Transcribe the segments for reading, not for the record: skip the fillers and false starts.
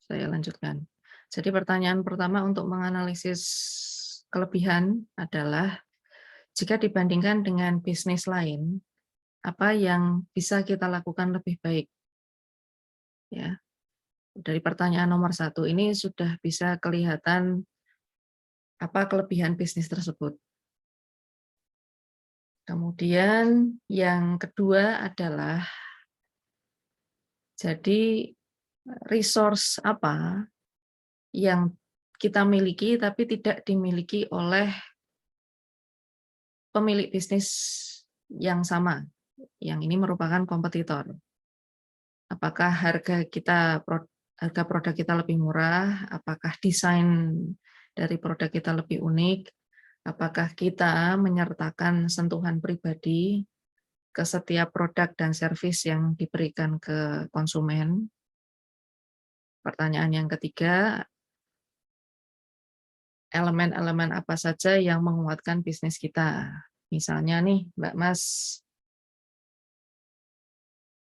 Saya lanjutkan. Jadi pertanyaan pertama untuk menganalisis kelebihan adalah jika dibandingkan dengan bisnis lain, apa yang bisa kita lakukan lebih baik, ya. Dari pertanyaan nomor satu ini sudah bisa kelihatan apa kelebihan bisnis tersebut. Kemudian yang kedua adalah, jadi resource apa yang kita miliki tapi tidak dimiliki oleh pemilik bisnis yang sama, yang ini merupakan kompetitor. Apakah harga produk kita lebih murah, apakah desain dari produk kita lebih unik, apakah kita menyertakan sentuhan pribadi ke setiap produk dan servis yang diberikan ke konsumen. Pertanyaan yang ketiga, elemen-elemen apa saja yang menguatkan bisnis kita. Misalnya nih, Mbak Mas,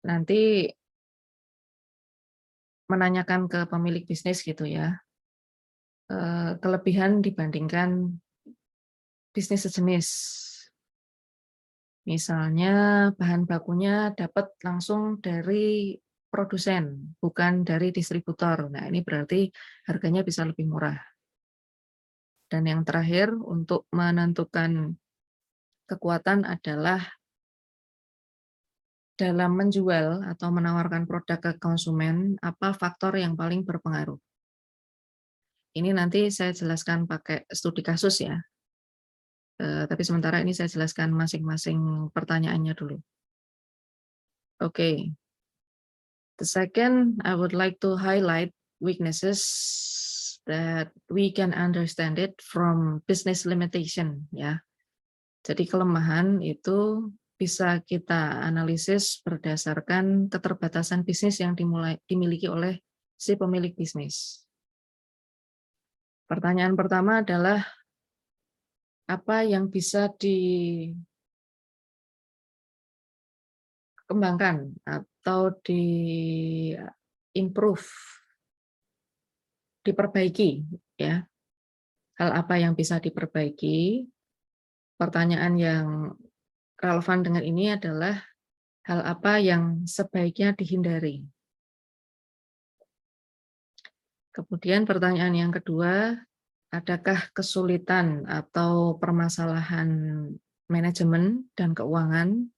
nanti menanyakan ke pemilik bisnis gitu ya, kelebihan dibandingkan bisnis sejenis. Misalnya bahan bakunya dapat langsung dari produsen, bukan dari distributor. Nah, ini berarti harganya bisa lebih murah. Dan yang terakhir, untuk menentukan kekuatan adalah dalam menjual atau menawarkan produk ke konsumen, apa faktor yang paling berpengaruh. Ini nanti saya jelaskan pakai studi kasus ya. Tapi sementara ini saya jelaskan masing-masing pertanyaannya dulu. Oke. The second, I would like to highlight weaknesses that we can understand it from business limitation ya. Jadi kelemahan itu bisa kita analisis berdasarkan keterbatasan bisnis yang dimiliki oleh si pemilik bisnis. Pertanyaan pertama adalah apa yang bisa dikembangkan atau di-improve, diperbaiki ya. Hal apa yang bisa diperbaiki? Pertanyaan yang relevan dengan ini adalah hal apa yang sebaiknya dihindari. Kemudian pertanyaan yang kedua, adakah kesulitan atau permasalahan manajemen dan keuangan?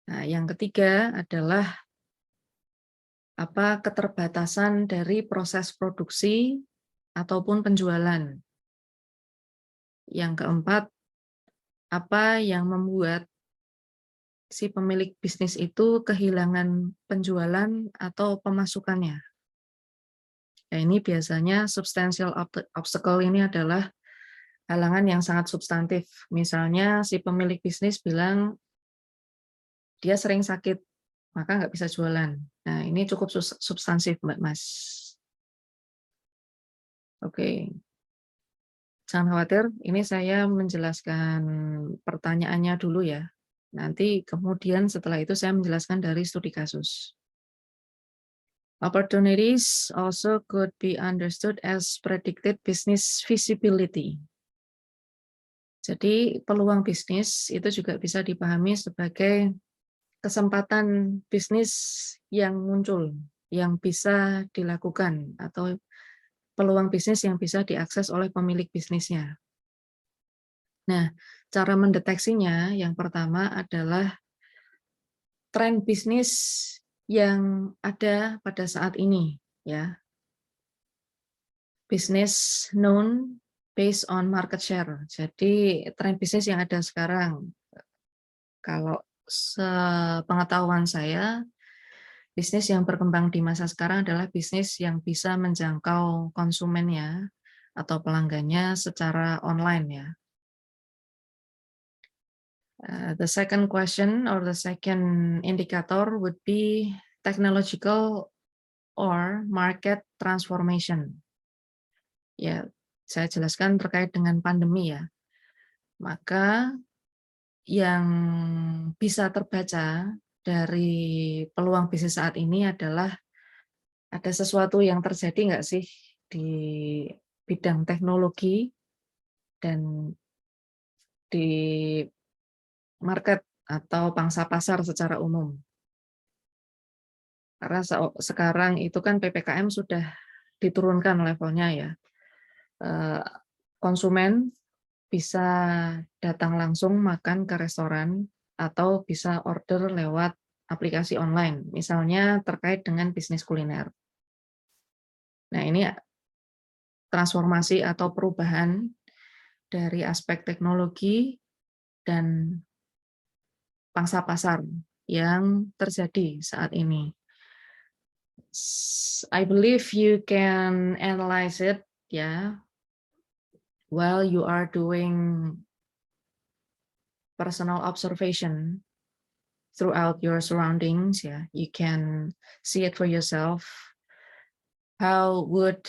Nah, yang ketiga adalah apa keterbatasan dari proses produksi ataupun penjualan. Yang keempat, apa yang membuat si pemilik bisnis itu kehilangan penjualan atau pemasukannya. Nah, ini biasanya substantial obstacle ini adalah halangan yang sangat substantif. Misalnya si pemilik bisnis bilang dia sering sakit, maka nggak bisa jualan. Nah, ini cukup substansif, Mbak Mas. Oke, jangan khawatir, ini saya menjelaskan pertanyaannya dulu ya. Nanti kemudian setelah itu saya menjelaskan dari studi kasus. Opportunities also could be understood as predicted business visibility. Jadi peluang bisnis itu juga bisa dipahami sebagai kesempatan bisnis yang muncul, yang bisa dilakukan, atau peluang bisnis yang bisa diakses oleh pemilik bisnisnya. Nah, cara mendeteksinya yang pertama adalah tren bisnis yang ada pada saat ini, ya. Business known based on market share. Jadi tren bisnis yang ada sekarang. Kalau sepengetahuan saya, bisnis yang berkembang di masa sekarang adalah bisnis yang bisa menjangkau konsumennya atau pelanggannya secara online ya. The second question or the second indicator would be technological or market transformation. Ya, saya jelaskan terkait dengan pandemi ya. Maka yang bisa terbaca dari peluang bisnis saat ini adalah Ada sesuatu yang terjadi nggak sih di bidang teknologi dan di market atau pangsa pasar secara umum? Karena sekarang itu kan PPKM sudah diturunkan levelnya ya. Eh, Konsumen bisa datang langsung makan ke restoran atau bisa order lewat aplikasi online, misalnya terkait dengan bisnis kuliner. Nah, ini transformasi atau perubahan dari aspek teknologi dan pangsa pasar yang terjadi saat ini. I believe you can analyze it, ya, while you are doing personal observation throughout your surroundings. Yeah, you can see it for yourself. How would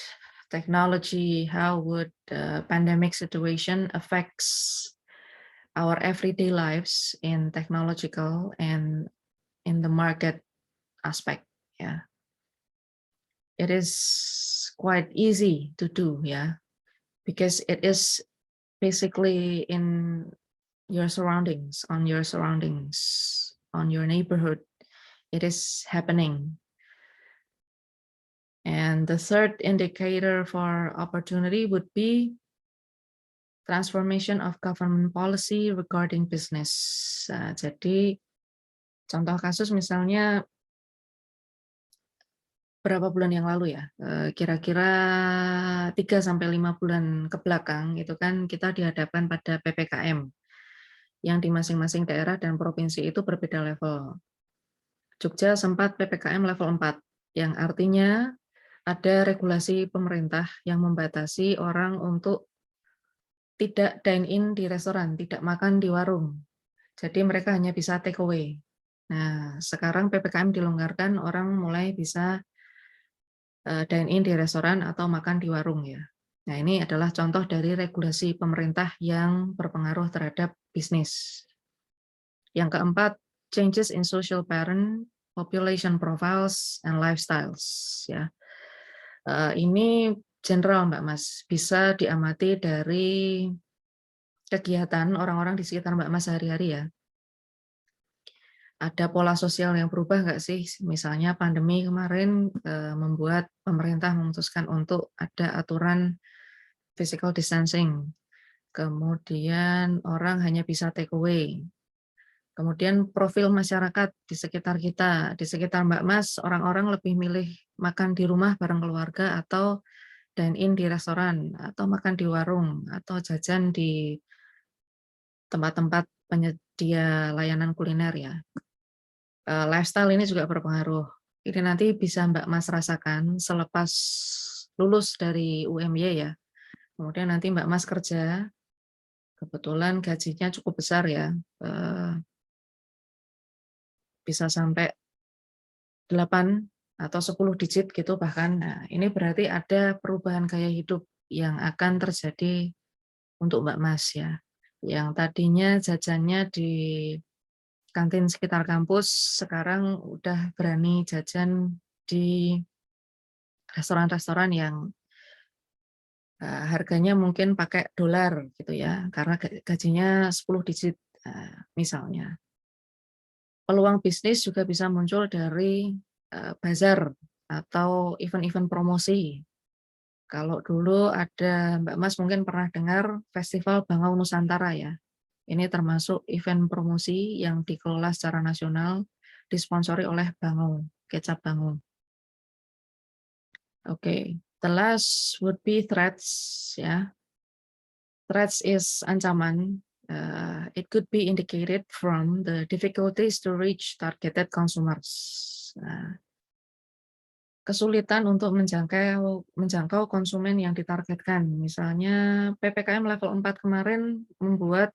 technology, how would the pandemic situation affects our everyday lives in technological and in the market aspect? Yeah, it is quite easy to do. Yeah, because it is basically in your surroundings, on your neighborhood. It is happening. And the third indicator for opportunity would be transformation of government policy regarding business. Jadi contoh kasus misalnya berapa bulan yang lalu ya, kira-kira 3-5 bulan ke belakang itu kan kita dihadapkan pada PPKM yang di masing-masing daerah dan provinsi itu berbeda level. Jogja sempat PPKM level 4, yang artinya ada regulasi pemerintah yang membatasi orang untuk tidak dine-in di restoran, tidak makan di warung. Jadi mereka hanya bisa take away. Nah, sekarang PPKM dilonggarkan, orang mulai bisa dine-in di restoran atau makan di warung ya. Nah, ini adalah contoh dari regulasi pemerintah yang berpengaruh terhadap bisnis. Yang keempat, changes in social pattern, population profiles, and lifestyles. Ya, ini general Mbak Mas, bisa diamati dari kegiatan orang-orang di sekitar Mbak Mas sehari-hari ya. Ada pola sosial yang berubah nggak sih? Misalnya pandemi kemarin membuat pemerintah memutuskan untuk ada aturan physical distancing. Kemudian orang hanya bisa take away. Kemudian profil masyarakat di sekitar kita, di sekitar Mbak Mas, orang-orang lebih milih makan di rumah bareng keluarga atau dine-in di restoran, atau makan di warung, atau jajan di tempat-tempat penyedia layanan kuliner ya. Lifestyle ini juga berpengaruh. Ini nanti bisa Mbak Mas rasakan selepas lulus dari UMY ya. Kemudian nanti Mbak Mas kerja, kebetulan gajinya cukup besar ya, bisa sampai 8 atau 10 digit gitu bahkan. Nah, ini berarti ada perubahan gaya hidup yang akan terjadi untuk Mbak Mas ya. Yang tadinya jajannya di kantin sekitar kampus, sekarang udah berani jajan di restoran-restoran yang harganya mungkin pakai dolar gitu ya, karena gajinya 10 digit misalnya. Peluang bisnis juga bisa muncul dari bazar atau event-event promosi. Kalau dulu ada, Mbak Mas mungkin pernah dengar Festival Bangau Nusantara ya. Ini termasuk event promosi yang dikelola secara nasional, disponsori oleh Bangau, kecap Bangau. Oke, the last would be threats ya. Threats is ancaman. It could be indicated from the difficulties to reach targeted consumers. Nah, kesulitan untuk menjangkau konsumen yang ditargetkan. Misalnya PPKM level 4 kemarin membuat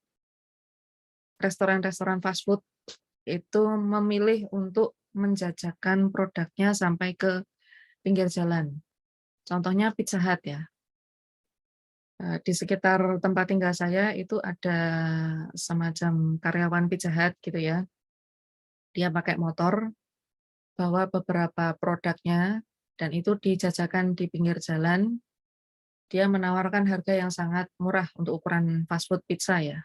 restoran-restoran fast food itu memilih untuk menjajakan produknya sampai ke pinggir jalan. Contohnya Pizza Hut ya. Di sekitar tempat tinggal saya itu ada semacam karyawan Pizza Hut gitu ya. Dia pakai motor, bawa beberapa produknya, dan itu dijajakan di pinggir jalan. Dia menawarkan harga yang sangat murah untuk ukuran fast food pizza ya,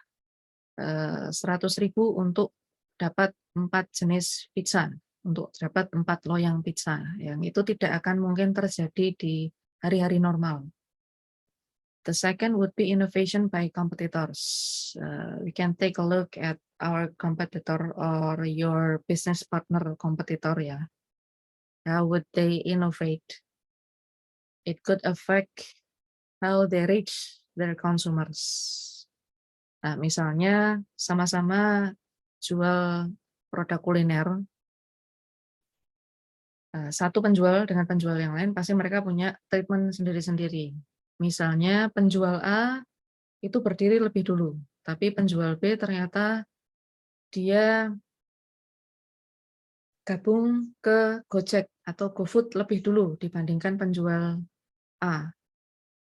100.000 untuk dapat 4 jenis pizza, untuk dapat 4 loyang pizza, yang itu tidak akan mungkin terjadi di hari-hari normal. The second would be innovation by competitors. We can take a look at our competitor or your business partner competitor ya. How would they innovate? It could affect how they reach their consumers. Nah, misalnya sama-sama jual produk kuliner, satu penjual dengan penjual yang lain pasti mereka punya treatment sendiri-sendiri. Misalnya penjual A itu berdiri lebih dulu, tapi penjual B ternyata dia gabung ke Gojek atau GoFood lebih dulu dibandingkan penjual A.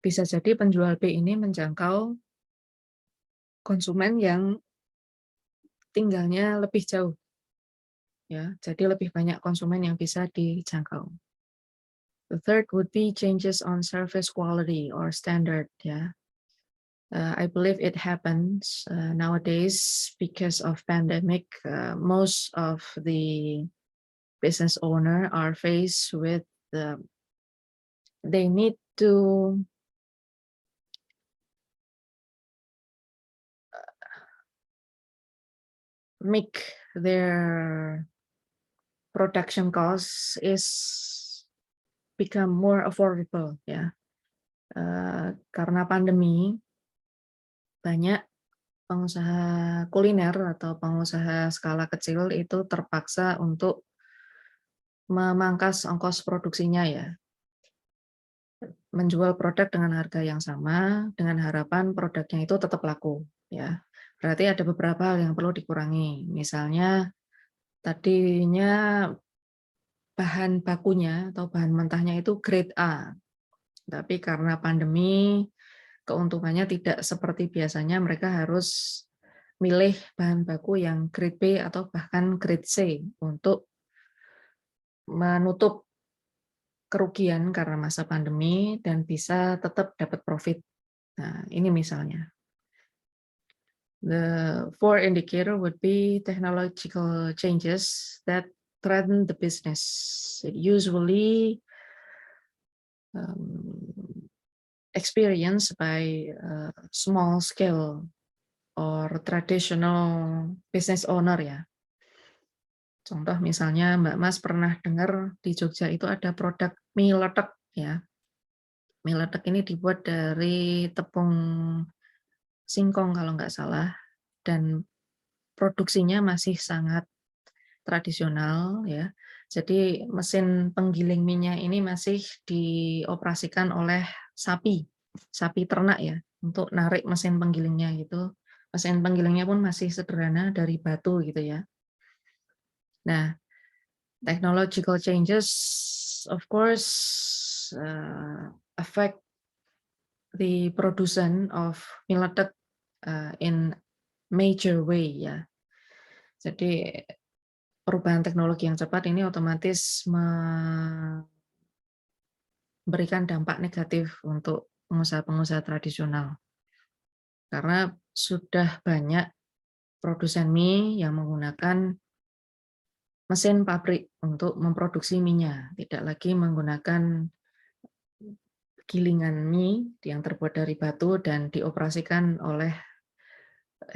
Bisa jadi penjual B ini menjangkau konsumen yang tinggalnya lebih jauh, ya. Jadi lebih banyak konsumen yang bisa dijangkau. The third would be changes on service quality or standard, ya. I believe it happens nowadays because of pandemic. Most of the business owner are faced with they need to make their production costs is become more affordable ya. Karena pandemi banyak pengusaha kuliner atau pengusaha skala kecil itu terpaksa untuk memangkas ongkos produksinya ya. Menjual produk dengan harga yang sama dengan harapan produknya itu tetap laku ya. Berarti ada beberapa hal yang perlu dikurangi. Misalnya tadinya bahan bakunya atau bahan mentahnya itu grade A. Tapi karena pandemi keuntungannya tidak seperti biasanya, mereka harus milih bahan baku yang grade B atau bahkan grade C untuk menutup kerugian karena masa pandemi dan bisa tetap dapat profit. Nah, ini misalnya. The fourth indicator would be technological changes that threaten the business. It usually experienced by small scale or traditional business owner ya. Contoh misalnya Mbak Mas pernah dengar di Jogja itu ada produk mie letek ya. Mie letek ini dibuat dari tepung singkong kalau nggak salah, dan produksinya masih sangat tradisional ya. Jadi mesin penggiling minyak ini masih dioperasikan oleh sapi ternak ya, untuk narik mesin penggilingnya gitu. Mesin penggilingnya pun masih sederhana dari batu gitu ya. Nah, technological changes of course affect the production of mie letek in major way ya. Jadi perubahan teknologi yang cepat ini otomatis memberikan dampak negatif untuk pengusaha-pengusaha tradisional. Karena sudah banyak produsen mie yang menggunakan mesin pabrik untuk memproduksi minyak, tidak lagi menggunakan gilingan mie yang terbuat dari batu dan dioperasikan oleh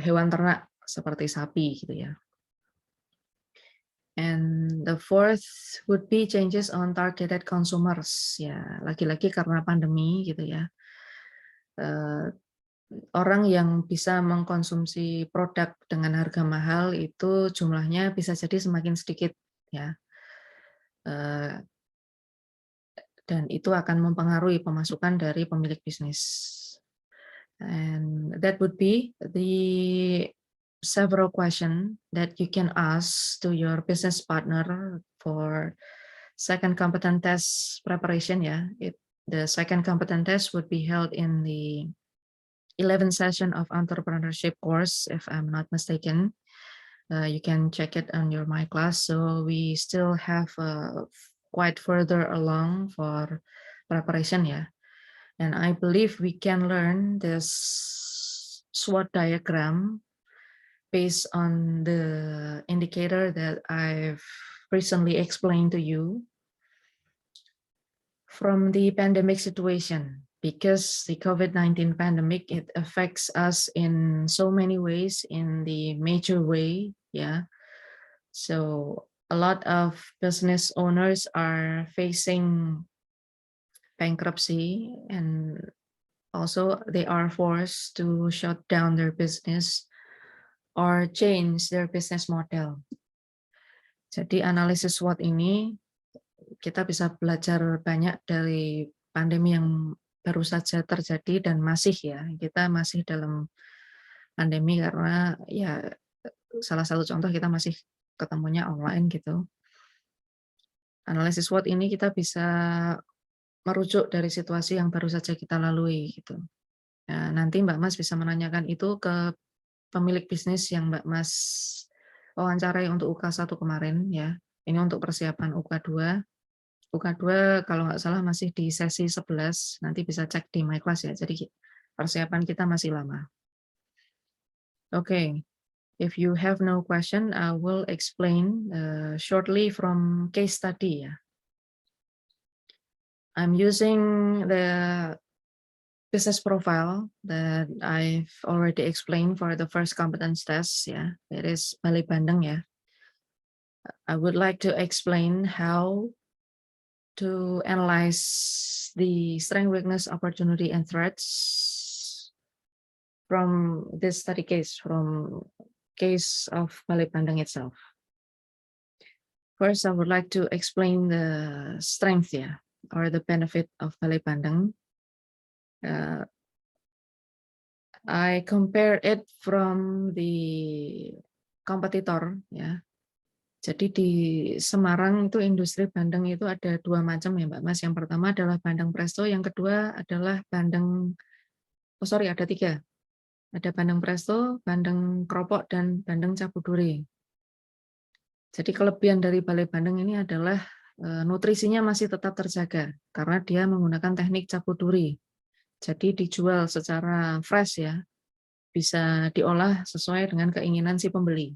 hewan ternak seperti sapi gitu ya. And the fourth would be changes on targeted consumers. Ya, lagi-lagi karena pandemi gitu ya. Orang yang bisa mengkonsumsi produk dengan harga mahal itu jumlahnya bisa jadi semakin sedikit ya. Dan itu akan mempengaruhi pemasukan dari pemilik bisnis. And that would be the several questions that you can ask to your business partner for second competent test preparation ya. The second competent test would be held in the 11th session of entrepreneurship course, if I'm not mistaken. You can check it on your My Class. So we still have quite further along for preparation ya. And I believe we can learn this SWOT diagram based on the indicator that I've recently explained to you from the pandemic situation. Because the COVID-19 pandemic, it affects us in so many ways, in the major way, yeah. So a lot of business owners are facing bankruptcy, and also they are forced to shut down their business or change their business model. Jadi analisis SWOT ini kita bisa belajar banyak dari pandemi yang baru saja terjadi dan masih ya, kita masih dalam pandemi karena ya salah satu contoh kita masih ketemunya online gitu. Analisis SWOT ini kita bisa merujuk dari situasi yang baru saja kita lalui gitu. Nah, nanti Mbak Mas bisa menanyakan itu ke pemilik bisnis yang Mbak Mas wawancarai untuk UK1 kemarin ya. Ini untuk persiapan UK2. UK2 kalau nggak salah masih di sesi 11, nanti bisa cek di My Class ya. Jadi persiapan kita masih lama. Okay, if you have no question, I will explain shortly from case study ya. I'm using the business profile that I've already explained for the first competence test ya. It is Bali Bandeng ya. I would like to explain how to analyze the strength, weakness, opportunity, and threats from this study case, from case of Bali Bandeng itself. First, I would like to explain the strength, yeah, or the benefit of Bali Bandeng. I compare it from the competitor, ya. Jadi di Semarang itu industri bandeng itu ada dua macam ya Mbak Mas. Yang pertama adalah bandeng presto, yang kedua adalah bandeng, ada tiga. Ada bandeng presto, bandeng keropok, dan bandeng cabuduri. Jadi kelebihan dari Bali Bandeng ini adalah nutrisinya masih tetap terjaga karena dia menggunakan teknik cabuduri. Jadi dijual secara fresh ya, bisa diolah sesuai dengan keinginan si pembeli.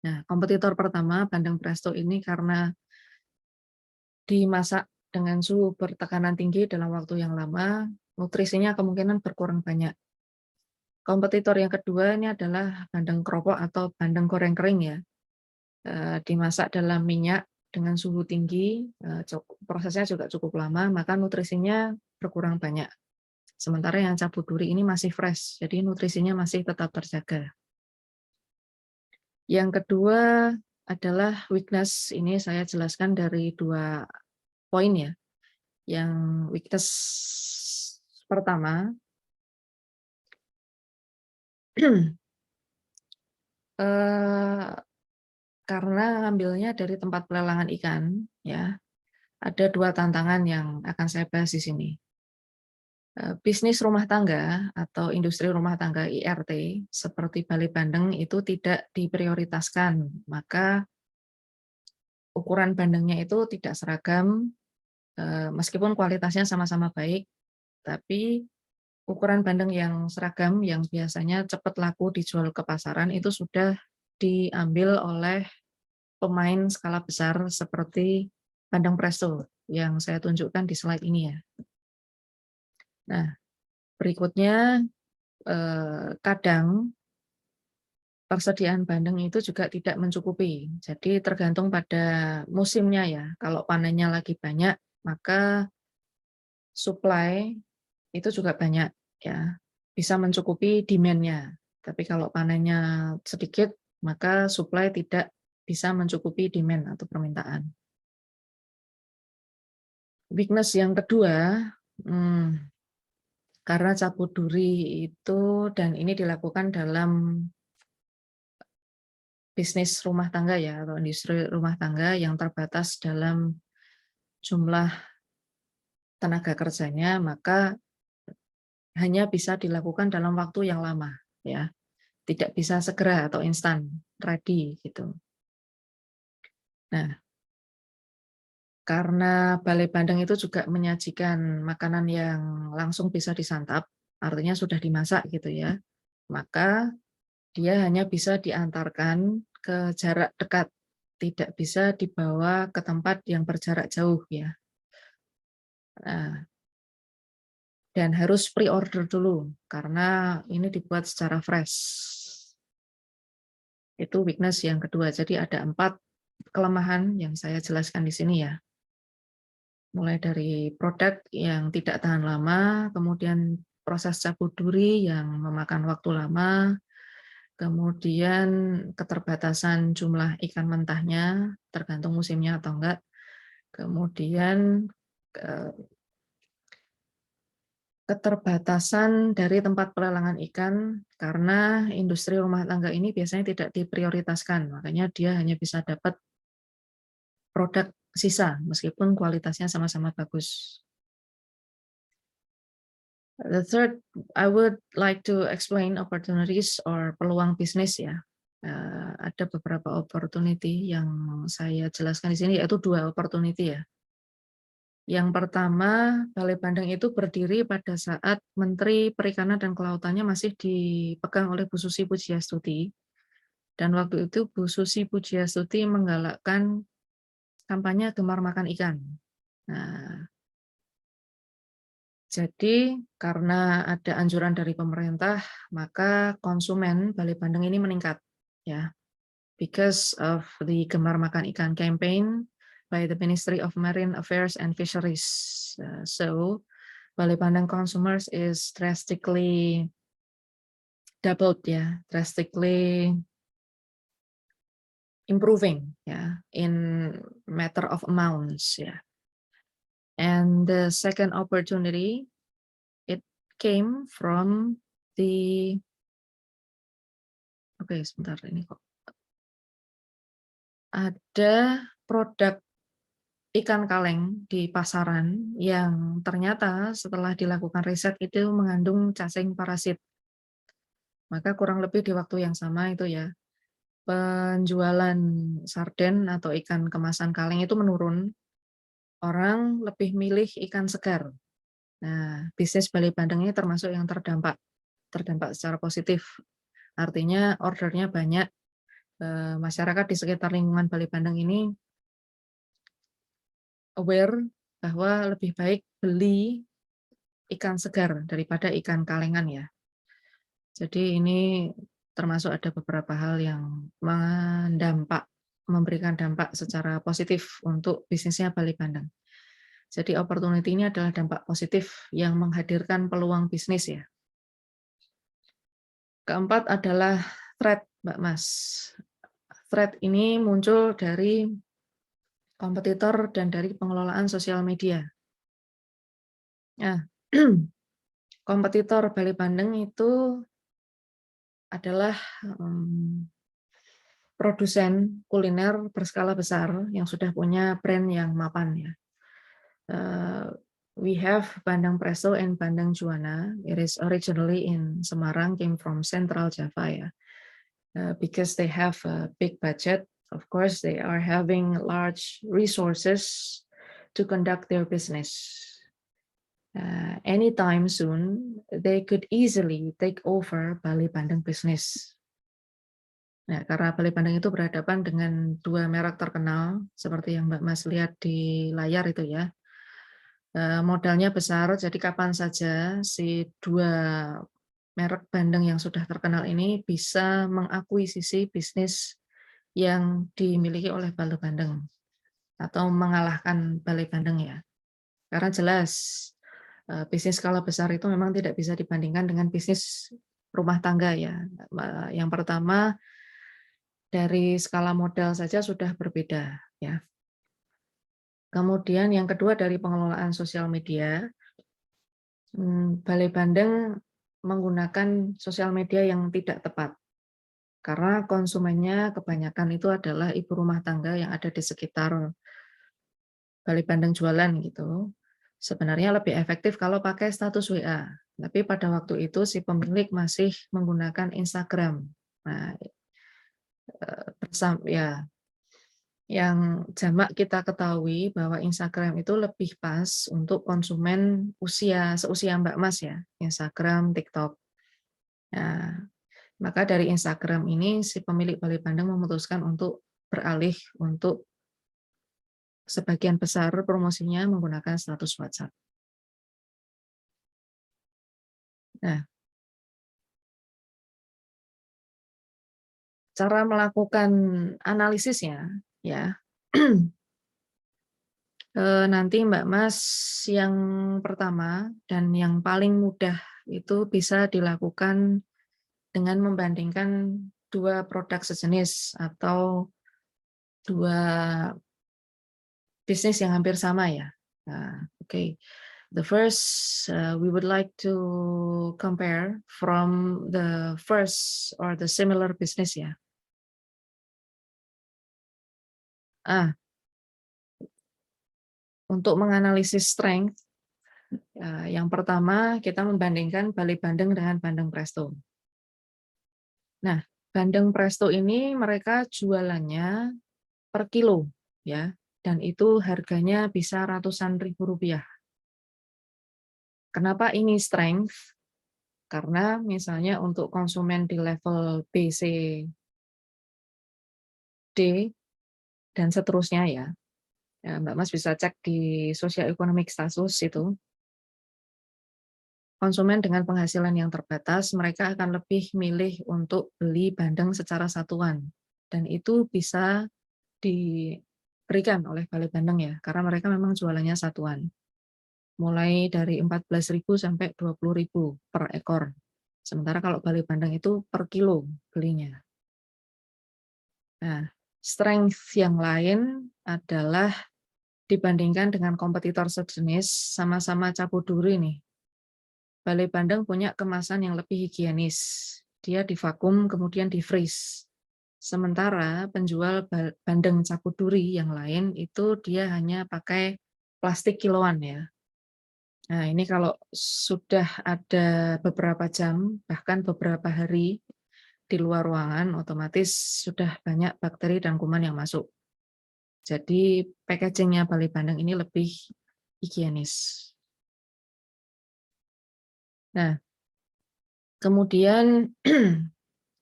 Nah, kompetitor pertama, bandeng presto ini karena dimasak dengan suhu bertekanan tinggi dalam waktu yang lama, nutrisinya kemungkinan berkurang banyak. Kompetitor yang kedua ini adalah bandeng keropok atau bandeng goreng kering ya. Dimasak dalam minyak dengan suhu tinggi, prosesnya juga cukup lama, maka nutrisinya berkurang banyak. Sementara yang cabuduri ini masih fresh, jadi nutrisinya masih tetap terjaga. Yang kedua adalah weakness, ini saya jelaskan dari dua poin ya. Yang weakness pertama, karena ngambilnya dari tempat pelelangan ikan, ya, ada dua tantangan yang akan saya bahas di sini. Bisnis rumah tangga atau industri rumah tangga IRT seperti Bali Bandeng itu tidak diprioritaskan, maka ukuran bandengnya itu tidak seragam, meskipun kualitasnya sama-sama baik, tapi ukuran bandeng yang seragam yang biasanya cepat laku dijual ke pasaran itu sudah diambil oleh pemain skala besar seperti bandeng presto yang saya tunjukkan di slide ini ya. Nah, berikutnya kadang persediaan bandeng itu juga tidak mencukupi. Jadi tergantung pada musimnya ya. Kalau panennya lagi banyak, maka supply itu juga banyak ya. Bisa mencukupi demand-nya. Tapi kalau panennya sedikit, maka supply tidak bisa mencukupi demand atau permintaan. Weakness yang kedua, karena cabuduri itu, dan ini dilakukan dalam bisnis rumah tangga ya, atau industri rumah tangga yang terbatas dalam jumlah tenaga kerjanya, maka hanya bisa dilakukan dalam waktu yang lama, ya, tidak bisa segera atau instan, ready gitu. Nah, Karena Balai Bandeng itu juga menyajikan makanan yang langsung bisa disantap, artinya sudah dimasak gitu ya, maka dia hanya bisa diantarkan ke jarak dekat, tidak bisa dibawa ke tempat yang berjarak jauh ya. Nah, dan harus pre-order dulu, karena ini dibuat secara fresh. Itu weakness yang kedua. Jadi ada 4 kelemahan yang saya jelaskan di sini ya. Mulai dari produk yang tidak tahan lama, kemudian proses cabut duri yang memakan waktu lama, kemudian keterbatasan jumlah ikan mentahnya, tergantung musimnya atau enggak, kemudian keterbatasan dari tempat pelelangan ikan, karena industri rumah tangga ini biasanya tidak diprioritaskan, makanya dia hanya bisa dapat produk sisa, meskipun kualitasnya sama-sama bagus. The third, I would like to explain opportunities or peluang bisnis ya. Ada beberapa opportunity yang saya jelaskan di sini, yaitu 2 opportunity ya. Yang pertama, Balai Bandeng itu berdiri pada saat Menteri Perikanan dan Kelautannya masih dipegang oleh Bu Susi Pujiastuti. Dan waktu itu Bu Susi Pujiastuti menggalakkan kampanye Gemar Makan Ikan. Nah, jadi karena ada anjuran dari pemerintah, maka konsumen Balai Bandeng ini meningkat ya. Because of the Gemar Makan Ikan campaign by the Ministry of Marine Affairs and Fisheries. So Balai Bandeng consumers is drastically doubled ya, drastically improving ya in matter of amounts ya. And the second opportunity, it came from the sebentar ini kok. Ada produk ikan kaleng di pasaran yang ternyata setelah dilakukan riset itu mengandung cacing parasit. Maka kurang lebih di waktu yang sama itu ya, penjualan sarden atau ikan kemasan kaleng itu menurun, orang lebih milih ikan segar. Nah, bisnis Balai Bandeng ini termasuk yang terdampak secara positif. Artinya ordernya banyak, masyarakat di sekitar lingkungan Balai Bandeng ini aware bahwa lebih baik beli ikan segar daripada ikan kalengan ya. Jadi ini termasuk ada beberapa hal yang memberikan dampak secara positif untuk bisnisnya Balai Bandeng. Jadi opportunity ini adalah dampak positif yang menghadirkan peluang bisnis ya. Keempat adalah threat, Mbak Mas. Threat ini muncul dari kompetitor dan dari pengelolaan sosial media. Nah, kompetitor Balai Bandeng itu adalah produsen kuliner berskala besar yang sudah punya brand yang mapan ya. We have Bandeng Presto and Bandeng Juana. It is originally in Semarang, came from Central Java ya. Because they have a big budget, of course they are having large resources to conduct their business. Anytime soon, they could easily take over Balai Bandeng business. Nah, karena Balai Bandeng itu berhadapan dengan 2 merek terkenal, seperti yang Mbak Mas lihat di layar itu ya. Modalnya besar, jadi kapan saja si 2 merek bandeng yang sudah terkenal ini bisa mengakuisisi bisnis yang dimiliki oleh Balai Bandeng, atau mengalahkan Balai Bandeng ya. Karena jelas, bisnis skala besar itu memang tidak bisa dibandingkan dengan bisnis rumah tangga ya. Yang pertama, dari skala modal saja sudah berbeda ya. Kemudian yang kedua dari pengelolaan sosial media, Balai Bandeng menggunakan sosial media yang tidak tepat. Karena konsumennya kebanyakan itu adalah ibu rumah tangga yang ada di sekitar Balai Bandeng jualan gitu. Sebenarnya lebih efektif kalau pakai status WA. Tapi pada waktu itu si pemilik masih menggunakan Instagram. Nah, ya Yang jamak kita ketahui bahwa Instagram itu lebih pas untuk konsumen seusia Mbak Mas ya, Instagram, TikTok. Nah, maka dari Instagram ini si pemilik Bale Bandeng memutuskan untuk beralih untuk sebagian besar promosinya menggunakan status WhatsApp. Nah, cara melakukan analisisnya ya, nanti Mbak Mas yang pertama dan yang paling mudah itu bisa dilakukan dengan membandingkan 2 produk sejenis atau 2 bisnis yang hampir sama ya. Nah, oke. The first, we would like to compare from the first or the similar business ya. Ah, untuk menganalisis strength, yang pertama kita membandingkan Bale Bandeng dengan Bandeng Presto. Nah, Bandeng Presto ini mereka jualannya per kilo ya, dan itu harganya bisa ratusan ribu rupiah. Kenapa ini strength? Karena misalnya untuk konsumen di level B, C, D, dan seterusnya ya, Mbak Mas bisa cek di Social Economic Status itu, konsumen dengan penghasilan yang terbatas, mereka akan lebih milih untuk beli bandeng secara satuan. Dan itu bisa diberikan oleh Bale Bandeng ya, karena mereka memang jualannya satuan. Mulai dari 14.000 sampai 20.000 per ekor. Sementara kalau Bale Bandeng itu per kilo belinya. Nah, strength yang lain adalah dibandingkan dengan kompetitor sejenis, sama-sama campur duri nih. Bale Bandeng punya kemasan yang lebih higienis. Dia divakum kemudian di-freeze. Sementara penjual bandeng campur duri yang lain itu dia hanya pakai plastik kiloan ya. Nah, ini kalau sudah ada beberapa jam, bahkan beberapa hari di luar ruangan, otomatis sudah banyak bakteri dan kuman yang masuk. Jadi packaging-nya Bale Bandeng ini lebih higienis. Nah, kemudian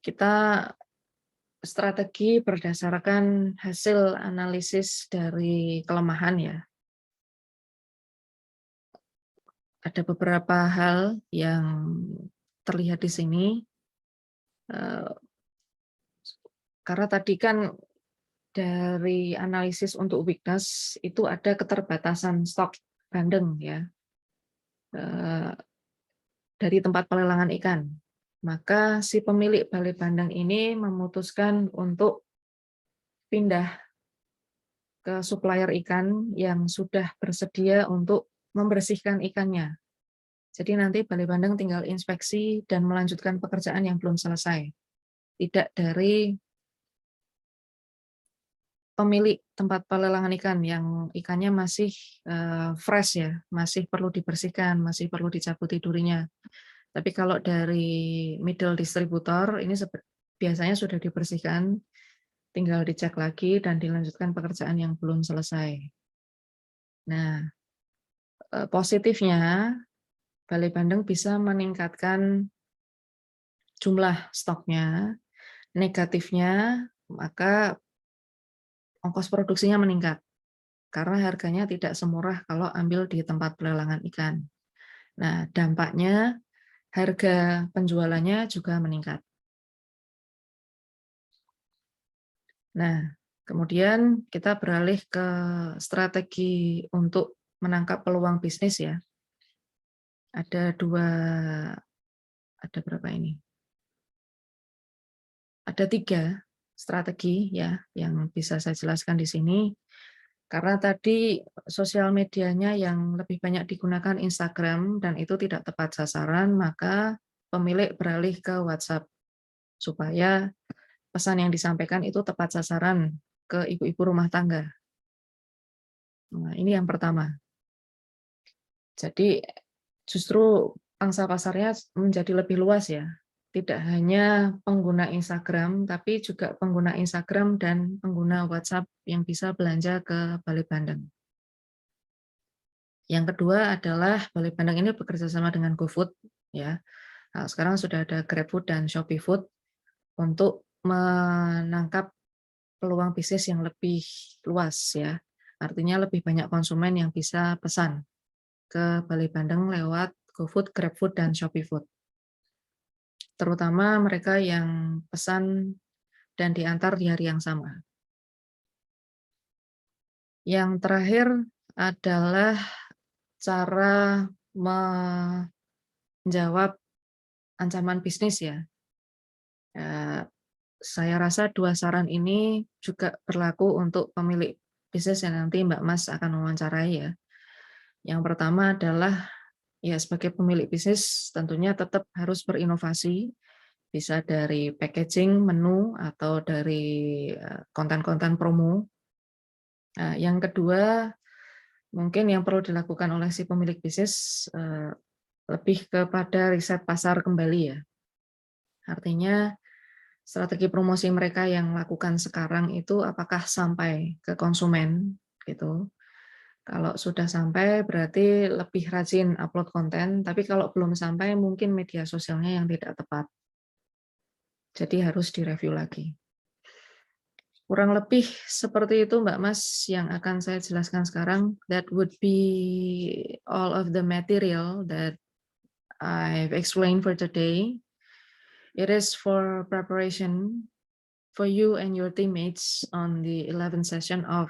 kita strategi berdasarkan hasil analisis dari kelemahan ya. Ada beberapa hal yang terlihat di sini. Karena tadi kan dari analisis untuk weakness itu ada keterbatasan stok bandeng ya dari tempat pelelangan ikan. Maka si pemilik Bale Bandeng ini memutuskan untuk pindah ke supplier ikan yang sudah bersedia untuk membersihkan ikannya. Jadi nanti Bale Bandeng tinggal inspeksi dan melanjutkan pekerjaan yang belum selesai. Tidak dari pemilik tempat pelelangan ikan yang ikannya masih fresh ya, masih perlu dibersihkan, masih perlu dicabuti durinya. Tapi kalau dari middle distributor ini biasanya sudah dibersihkan, tinggal dicek lagi dan dilanjutkan pekerjaan yang belum selesai. Nah, positifnya Bale Bandeng bisa meningkatkan jumlah stoknya, negatifnya maka ongkos produksinya meningkat. Karena harganya tidak semurah kalau ambil di tempat pelelangan ikan. Nah, dampaknya harga penjualannya juga meningkat. Nah, kemudian kita beralih ke strategi untuk menangkap peluang bisnis ya. Ada berapa ini? Ada 3 strategi ya yang bisa saya jelaskan di sini. Karena tadi sosial medianya yang lebih banyak digunakan Instagram dan itu tidak tepat sasaran, maka pemilik beralih ke WhatsApp supaya pesan yang disampaikan itu tepat sasaran ke ibu-ibu rumah tangga. Nah, ini yang pertama. Jadi justru pangsa pasarnya menjadi lebih luas ya. Tidak hanya pengguna Instagram, tapi juga pengguna Instagram dan pengguna WhatsApp yang bisa belanja ke Bale Bandeng. Yang kedua adalah Bale Bandeng ini bekerja sama dengan GoFood, ya. Nah, sekarang sudah ada GrabFood dan Shopee Food untuk menangkap peluang bisnis yang lebih luas, ya. Artinya lebih banyak konsumen yang bisa pesan ke Bale Bandeng lewat GoFood, GrabFood, dan Shopee Food. Terutama mereka yang pesan dan diantar di hari yang sama. Yang terakhir adalah cara menjawab ancaman bisnis, ya. Saya rasa 2 saran ini juga berlaku untuk pemilik bisnis yang nanti Mbak Mas akan wawancarai, ya. Yang pertama adalah, ya sebagai pemilik bisnis tentunya tetap harus berinovasi, bisa dari packaging, menu, atau dari konten-konten promo. Nah, yang kedua, mungkin yang perlu dilakukan oleh si pemilik bisnis lebih kepada riset pasar kembali, ya. Artinya strategi promosi mereka yang lakukan sekarang itu apakah sampai ke konsumen gitu. Kalau sudah sampai berarti lebih rajin upload konten, tapi kalau belum sampai mungkin media sosialnya yang tidak tepat. Jadi harus direview lagi. Kurang lebih seperti itu Mbak Mas yang akan saya jelaskan sekarang. That would be all of the material that I've explained for today. It is for preparation for you and your teammates on the 11th session of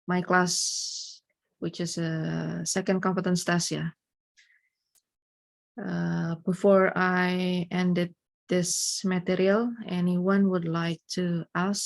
my class, which is a second competence test, yeah. Before I ended this material, anyone would like to ask